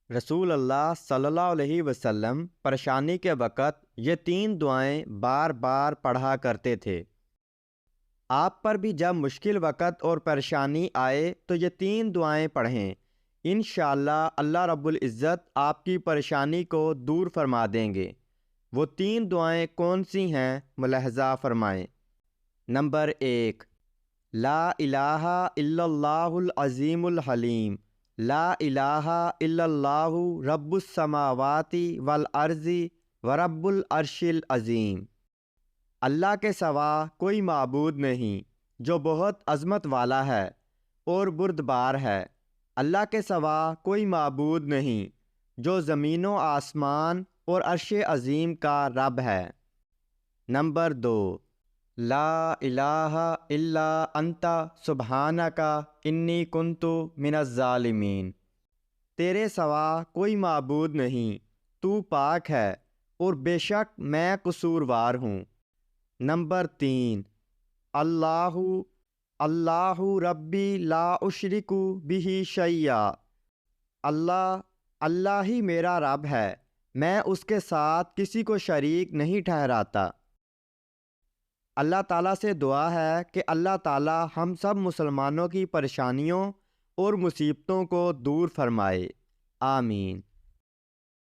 رسول اللہ صلی اللہ علیہ وسلم پریشانی کے وقت یہ 3 دعائیں بار بار پڑھا کرتے تھے۔ آپ پر بھی جب مشکل وقت اور پریشانی آئے تو یہ 3 دعائیں پڑھیں، انشاءاللہ اللہ رب العزت آپ کی پریشانی کو دور فرما دیں گے۔ وہ 3 دعائیں کون سی ہیں ملاحظہ فرمائیں۔ نمبر 1، لا الہ الا اللہ العظیم الحلیم، لا الہ الا اللہ رب السماوات والارض ورب العرش العظیم۔ اللہ کے سوا کوئی معبود نہیں جو بہت عظمت والا ہے اور بردبار ہے۔ اللہ کے سوا کوئی معبود نہیں جو زمین و آسمان اور عرش عظیم کا رب ہے۔ نمبر 2، لا الہ الا انت سبحانک انی کنت من الظالمین، تیرے سوا کوئی معبود نہیں، تو پاک ہے اور بے شک میں قصوروار ہوں۔ نمبر 3، اللہ اللہ ربی لا اشرک بہ شیئا، اللہ ہی میرا رب ہے، میں اس کے ساتھ کسی کو شریک نہیں ٹھہراتا۔ اللہ تعالیٰ سے دعا ہے کہ اللہ تعالیٰ ہم سب مسلمانوں کی پریشانیوں اور مصیبتوں کو دور فرمائے، آمین۔